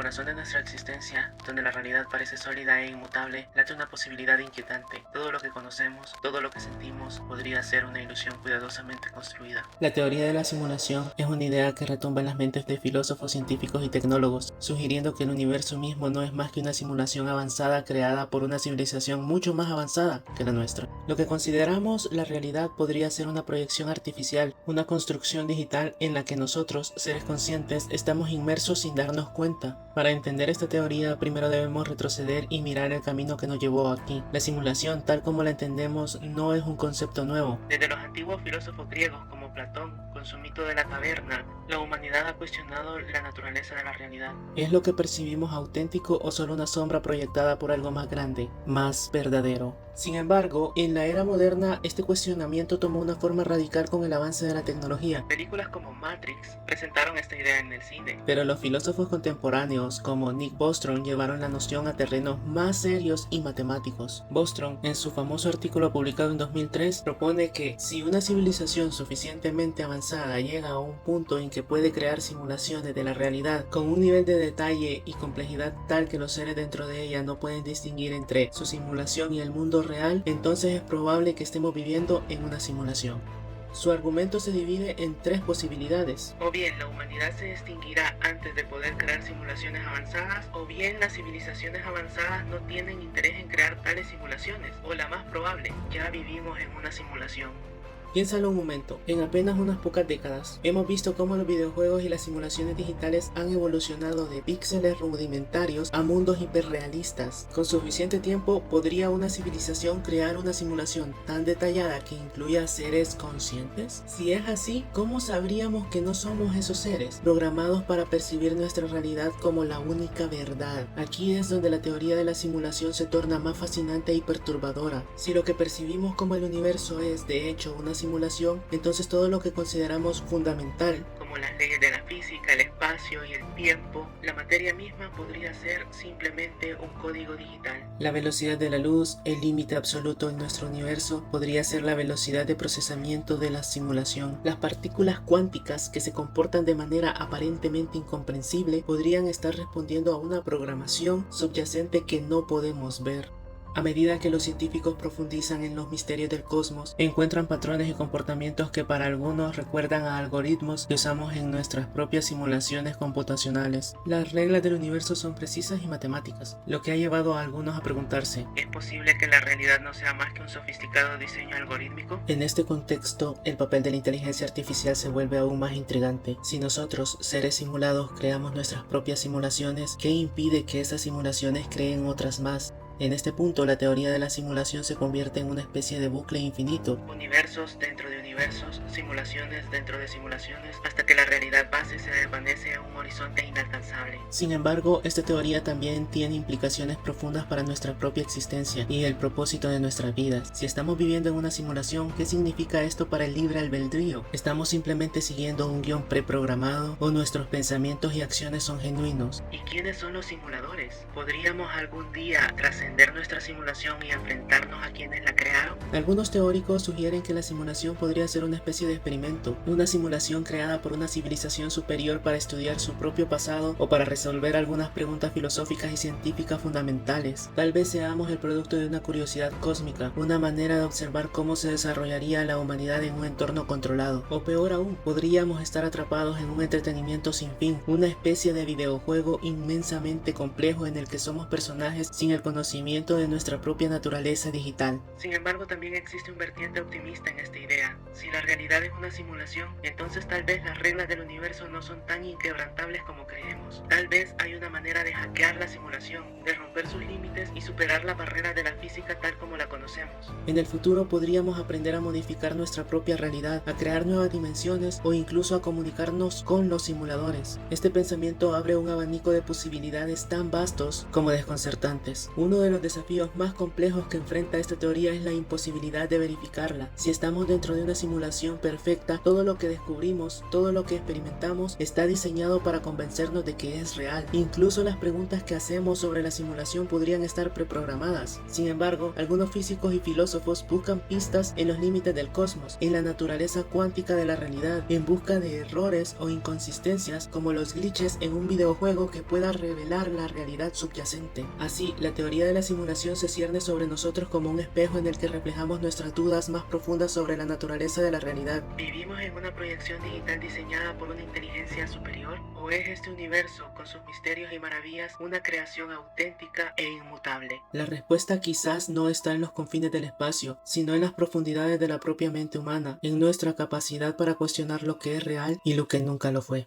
corazón de nuestra existencia, donde la realidad parece sólida e inmutable, late una posibilidad inquietante. Todo lo que conocemos, todo lo que sentimos, podría ser una ilusión cuidadosamente construida. La teoría de la simulación es una idea que retumba en las mentes de filósofos, científicos y tecnólogos, sugiriendo que el universo mismo no es más que una simulación avanzada creada por una civilización mucho más avanzada que la nuestra. Lo que consideramos la realidad podría ser una proyección artificial, una construcción digital en la que nosotros, seres conscientes, estamos inmersos sin darnos cuenta. Para entender esta teoría, primero debemos retroceder y mirar el camino que nos llevó aquí. La simulación, tal como la entendemos, no es un concepto nuevo. Desde los antiguos filósofos griegos como Platón, con su mito de la caverna, la humanidad ha cuestionado la naturaleza de la realidad. ¿Es lo que percibimos auténtico o solo una sombra proyectada por algo más grande, más verdadero? Sin embargo, en la era moderna, este cuestionamiento tomó una forma radical con el avance de la tecnología. Películas como Matrix presentaron esta idea en el cine. Pero los filósofos contemporáneos como Nick Bostrom llevaron la noción a terrenos más serios y matemáticos. Bostrom, en su famoso artículo publicado en 2003, propone que si una civilización suficientemente avanzada llega a un punto en que puede crear simulaciones de la realidad con un nivel de detalle y complejidad tal que los seres dentro de ella no pueden distinguir entre su simulación y el mundo real, entonces es probable que estemos viviendo en una simulación. Su argumento se divide en tres posibilidades. O bien la humanidad se extinguirá antes de poder crear simulaciones avanzadas, o bien las civilizaciones avanzadas no tienen interés en crear tales simulaciones, o la más probable, ya vivimos en una simulación. Piénsalo un momento, en apenas unas pocas décadas, hemos visto cómo los videojuegos y las simulaciones digitales han evolucionado de píxeles rudimentarios a mundos hiperrealistas. Con suficiente tiempo, ¿podría una civilización crear una simulación tan detallada que incluya seres conscientes? Si es así, ¿cómo sabríamos que no somos esos seres, programados para percibir nuestra realidad como la única verdad? Aquí es donde la teoría de la simulación se torna más fascinante y perturbadora. Si lo que percibimos como el universo es, de hecho, una simulación, entonces todo lo que consideramos fundamental, como las leyes de la física, el espacio y el tiempo, la materia misma podría ser simplemente un código digital. La velocidad de la luz, el límite absoluto en nuestro universo, podría ser la velocidad de procesamiento de la simulación. Las partículas cuánticas que se comportan de manera aparentemente incomprensible podrían estar respondiendo a una programación subyacente que no podemos ver. A medida que los científicos profundizan en los misterios del cosmos, encuentran patrones y comportamientos que para algunos recuerdan a algoritmos que usamos en nuestras propias simulaciones computacionales. Las reglas del universo son precisas y matemáticas, lo que ha llevado a algunos a preguntarse, ¿es posible que la realidad no sea más que un sofisticado diseño algorítmico? En este contexto, el papel de la inteligencia artificial se vuelve aún más intrigante. Si nosotros, seres simulados, creamos nuestras propias simulaciones, ¿qué impide que esas simulaciones creen otras más? En este punto, la teoría de la simulación se convierte en una especie de bucle infinito. Universos dentro de universos, simulaciones dentro de simulaciones, hasta que la realidad base se desvanece a un horizonte inalcanzable. Sin embargo, esta teoría también tiene implicaciones profundas para nuestra propia existencia y el propósito de nuestras vidas. Si estamos viviendo en una simulación, ¿qué significa esto para el libre albedrío? ¿Estamos simplemente siguiendo un guión preprogramado o nuestros pensamientos y acciones son genuinos? ¿Y quiénes son los simuladores? ¿Podríamos algún día trascender nuestra simulación y enfrentarnos a quienes la crearon? Algunos teóricos sugieren que la simulación podría ser una especie de experimento, una simulación creada por una civilización superior para estudiar su propio pasado o para resolver algunas preguntas filosóficas y científicas fundamentales. Tal vez seamos el producto de una curiosidad cósmica, una manera de observar cómo se desarrollaría la humanidad en un entorno controlado. O peor aún, podríamos estar atrapados en un entretenimiento sin fin, una especie de videojuego inmensamente complejo en el que somos personajes sin el conocimiento de nuestra propia naturaleza digital. Sin embargo, también existe un vertiente optimista en esta idea. Si la realidad es una simulación, entonces tal vez las reglas del universo no son tan inquebrantables como creemos. Tal vez hay una manera de hackear la simulación, de romper sus límites y superar la barrera de la física tal como la conocemos. En el futuro podríamos aprender a modificar nuestra propia realidad, a crear nuevas dimensiones o incluso a comunicarnos con los simuladores. Este pensamiento abre un abanico de posibilidades tan vastos como desconcertantes. Uno Uno de los desafíos más complejos que enfrenta esta teoría es la imposibilidad de verificarla. Si estamos dentro de una simulación perfecta, todo lo que descubrimos, todo lo que experimentamos, está diseñado para convencernos de que es real. Incluso las preguntas que hacemos sobre la simulación podrían estar preprogramadas. Sin embargo, algunos físicos y filósofos buscan pistas en los límites del cosmos, en la naturaleza cuántica de la realidad, en busca de errores o inconsistencias como los glitches en un videojuego que pueda revelar la realidad subyacente. Así, la teoría de la simulación se cierne sobre nosotros como un espejo en el que reflejamos nuestras dudas más profundas sobre la naturaleza de la realidad. ¿Vivimos en una proyección digital diseñada por una inteligencia superior? ¿O es este universo, con sus misterios y maravillas, una creación auténtica e inmutable? La respuesta quizás no está en los confines del espacio, sino en las profundidades de la propia mente humana, en nuestra capacidad para cuestionar lo que es real y lo que nunca lo fue.